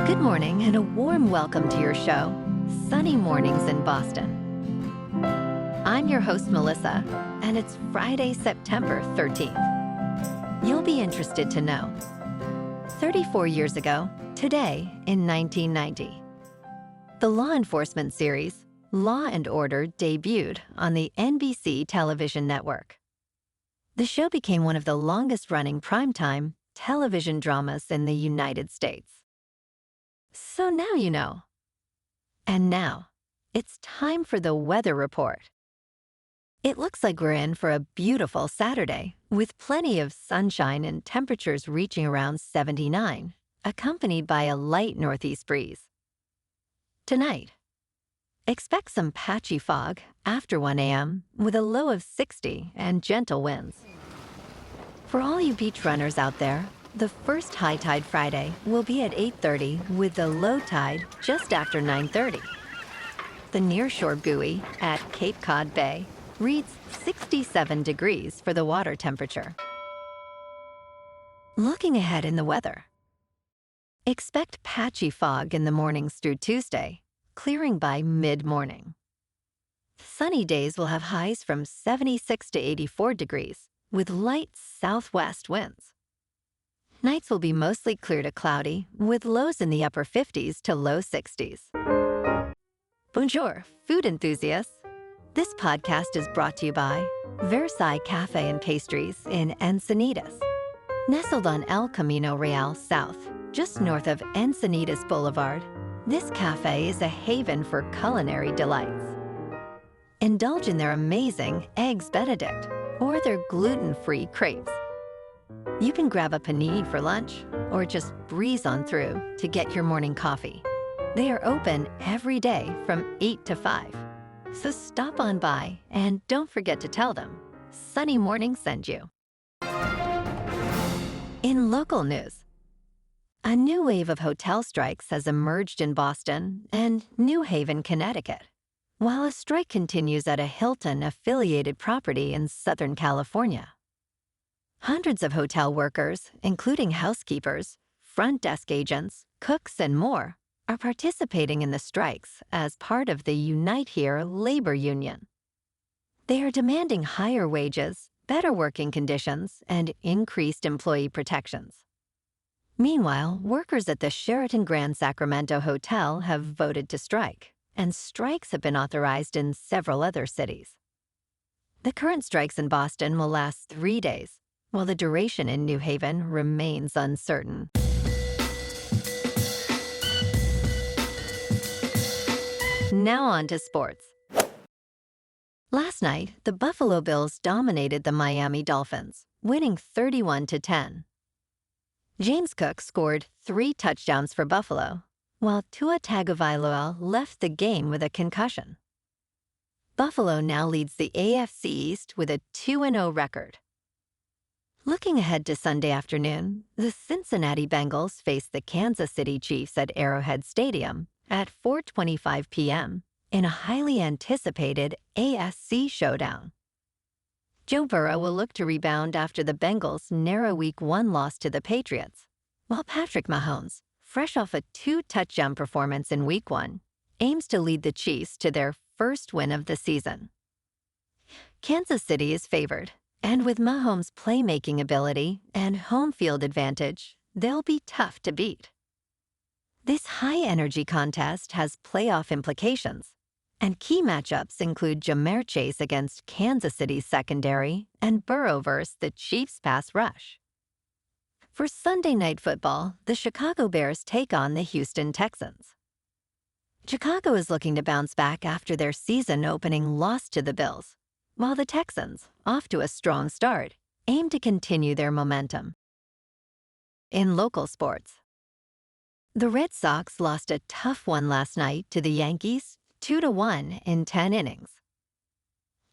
Good morning and a warm welcome to your show, Sunny Mornings in Boston. I'm your host, Melissa, and it's Friday, September 13th. You'll be interested to know. 34 years ago, today in 1990, the law enforcement series, Law and Order, debuted on the NBC television network. The show became one of the longest-running primetime television dramas in the United States. So now you know. And now, it's time for the weather report. It looks like we're in for a beautiful Saturday, with plenty of sunshine and temperatures reaching around 79, accompanied by a light northeast breeze. Tonight, expect some patchy fog after 1 a.m. with a low of 60 and gentle winds. For all you beach runners out there, the first high tide Friday will be at 8:30 with the low tide just after 9:30. The nearshore buoy at Cape Cod Bay reads 67 degrees for the water temperature. Looking ahead in the weather, expect patchy fog in the mornings through Tuesday, clearing by mid-morning. Sunny days will have highs from 76 to 84 degrees with light southwest winds. Nights will be mostly clear to cloudy, with lows in the upper 50s to low 60s. Bonjour, food enthusiasts. This podcast is brought to you by Versailles Cafe and Pastries in Encinitas. Nestled on El Camino Real South, just north of Encinitas Boulevard, this cafe is a haven for culinary delights. Indulge in their amazing Eggs Benedict or their gluten-free crepes. You can grab a panini for lunch or just breeze on through to get your morning coffee. They are open every day from 8 to 5. So stop on by and don't forget to tell them Sunny Morning sent you. In local news, a new wave of hotel strikes has emerged in Boston and New Haven, Connecticut, while a strike continues at a Hilton-affiliated property in Southern California. Hundreds of hotel workers, including housekeepers, front desk agents, cooks, and more, are participating in the strikes as part of the Unite Here labor union. They are demanding higher wages, better working conditions, and increased employee protections. Meanwhile, workers at the Sheraton Grand Sacramento Hotel have voted to strike, and strikes have been authorized in several other cities. The current strikes in Boston will last 3 days, while the duration in New Haven remains uncertain. Now on to sports. Last night, the Buffalo Bills dominated the Miami Dolphins, winning 31-10. James Cook scored 3 touchdowns for Buffalo, while Tua Tagovailoa left the game with a concussion. Buffalo now leads the AFC East with a 2-0 record. Looking ahead to Sunday afternoon, the Cincinnati Bengals face the Kansas City Chiefs at Arrowhead Stadium at 4:25 p.m. in a highly anticipated AFC showdown. Joe Burrow will look to rebound after the Bengals' narrow Week 1 loss to the Patriots, while Patrick Mahomes, fresh off a 2-touchdown performance in Week 1, aims to lead the Chiefs to their first win of the season. Kansas City is favored, and with Mahomes' playmaking ability and home field advantage, they'll be tough to beat. This high-energy contest has playoff implications, and key matchups include Ja'Marr Chase against Kansas City's secondary and Burrow versus the Chiefs' pass rush. For Sunday Night Football, the Chicago Bears take on the Houston Texans. Chicago is looking to bounce back after their season-opening loss to the Bills, while the Texans, off to a strong start, aim to continue their momentum. In local sports, the Red Sox lost a tough one last night to the Yankees, 2-1 in 10 innings.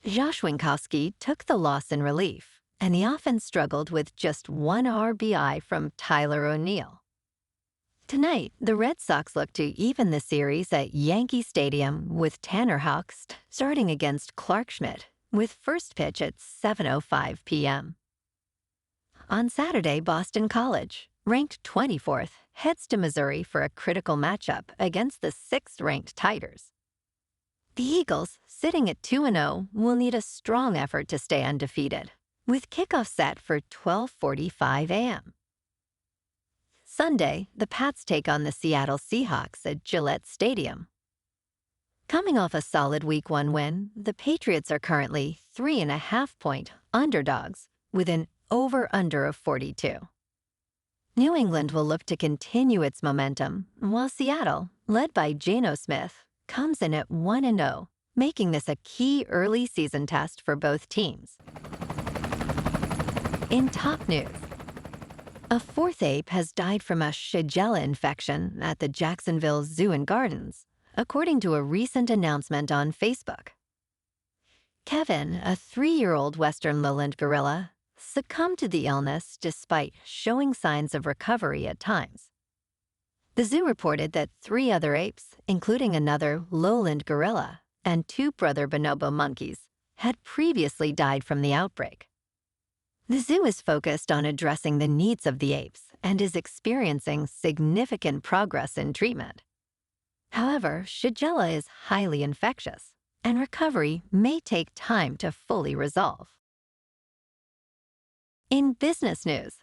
Josh Winkowski took the loss in relief, and the offense struggled with just 1 RBI from Tyler O'Neill. Tonight, the Red Sox look to even the series at Yankee Stadium with Tanner Houck starting against Clark Schmidt, with first pitch at 7:05 p.m. On Saturday, Boston College, ranked 24th, heads to Missouri for a critical matchup against the 6th-ranked Tigers. The Eagles, sitting at 2-0, will need a strong effort to stay undefeated, with kickoff set for 12:45 a.m. Sunday, the Pats take on the Seattle Seahawks at Gillette Stadium. Coming off a solid Week 1 win, the Patriots are currently 3.5-point underdogs with an over-under of 42. New England will look to continue its momentum, while Seattle, led by Geno Smith, comes in at 1-0, making this a key early season test for both teams. In top news, a 4th ape has died from a Shigella infection at the Jacksonville Zoo and Gardens, according to a recent announcement on Facebook. Kevin, a 3-year-old western lowland gorilla, succumbed to the illness despite showing signs of recovery at times. The zoo reported that 3 other apes, including another lowland gorilla and 2 brother bonobo monkeys, had previously died from the outbreak. The zoo is focused on addressing the needs of the apes and is experiencing significant progress in treatment. However, Shigella is highly infectious, and recovery may take time to fully resolve. In business news,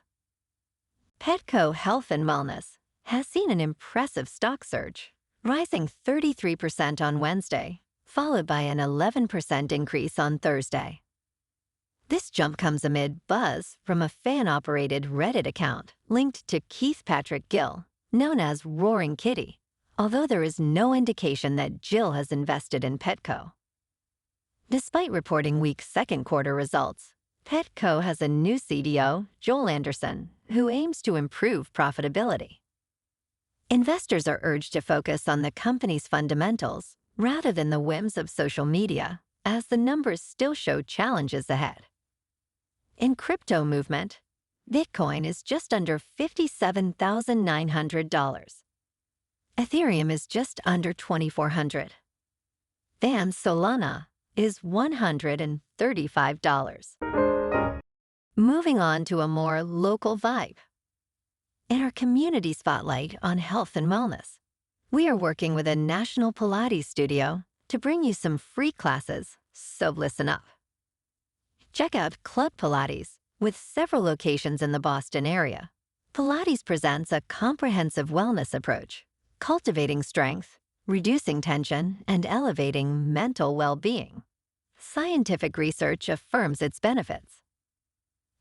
Petco Health and Wellness has seen an impressive stock surge, rising 33% on Wednesday, followed by an 11% increase on Thursday. This jump comes amid buzz from a fan-operated Reddit account linked to Keith Patrick Gill, known as Roaring Kitty, although there is no indication that Jill has invested in Petco. Despite reporting weak second quarter results, Petco has a new CDO, Joel Anderson, who aims to improve profitability. Investors are urged to focus on the company's fundamentals rather than the whims of social media, as the numbers still show challenges ahead. In crypto movement, Bitcoin is just under $57,900. Ethereum is just under $2,400. And Solana is $135. Moving on to a more local vibe. In our community spotlight on health and wellness, we are working with a national Pilates studio to bring you some free classes, so listen up. Check out Club Pilates, with several locations in the Boston area. Pilates presents a comprehensive wellness approach, cultivating strength, reducing tension, and elevating mental well-being. Scientific research affirms its benefits.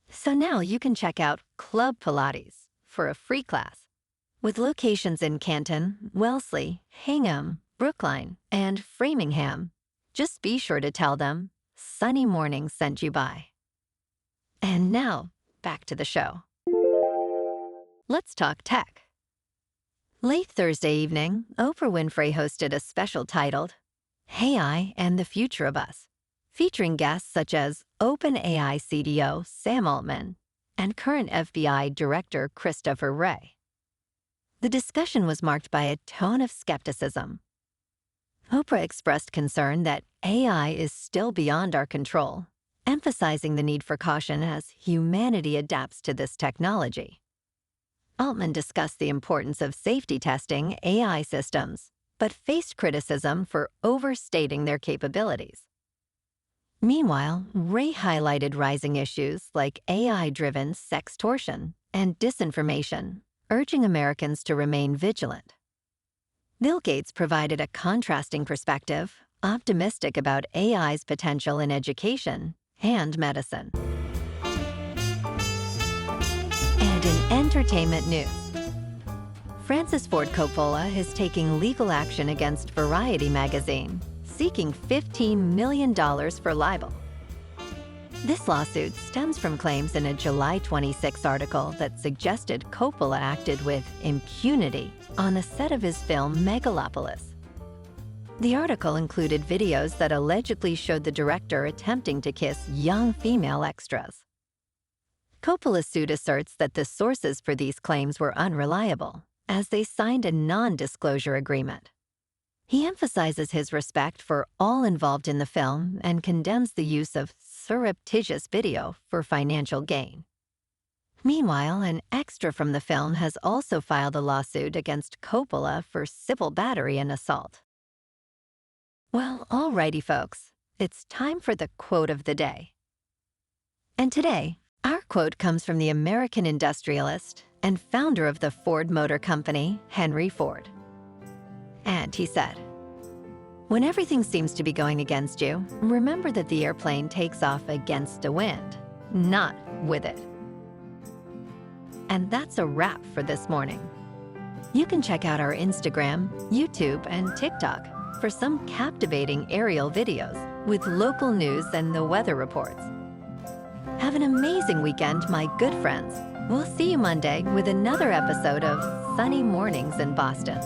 So now you can check out Club Pilates for a free class. With locations in Canton, Wellesley, Hingham, Brookline, and Framingham, just be sure to tell them Sunny Morning sent you by. And now, back to the show. Let's talk tech. Late Thursday evening, Oprah Winfrey hosted a special titled AI and the Future of Us, featuring guests such as OpenAI CDO Sam Altman and current FBI Director Christopher Wray. The discussion was marked by a tone of skepticism. Oprah expressed concern that AI is still beyond our control, emphasizing the need for caution as humanity adapts to this technology. Altman discussed the importance of safety testing AI systems, but faced criticism for overstating their capabilities. Meanwhile, Wray highlighted rising issues like AI-driven sextortion and disinformation, urging Americans to remain vigilant. Bill Gates provided a contrasting perspective, optimistic about AI's potential in education and medicine. And in entertainment news, Francis Ford Coppola is taking legal action against Variety magazine, seeking $15 million for libel. This lawsuit stems from claims in a July 26 article that suggested Coppola acted with impunity on the set of his film Megalopolis. The article included videos that allegedly showed the director attempting to kiss young female extras. Coppola's suit asserts that the sources for these claims were unreliable, as they signed a non-disclosure agreement. He emphasizes his respect for all involved in the film and condemns the use of surreptitious video for financial gain. Meanwhile, an extra from the film has also filed a lawsuit against Coppola for civil battery and assault. Well, alrighty, folks. It's time for the quote of the day. And today, our quote comes from the American industrialist and founder of the Ford Motor Company, Henry Ford. And he said, "When everything seems to be going against you, remember that the airplane takes off against a wind, not with it." And that's a wrap for this morning. You can check out our Instagram, YouTube, and TikTok for some captivating aerial videos with local news and the weather reports. Have an amazing weekend, my good friends. We'll see you Monday with another episode of Sunny Mornings in Boston.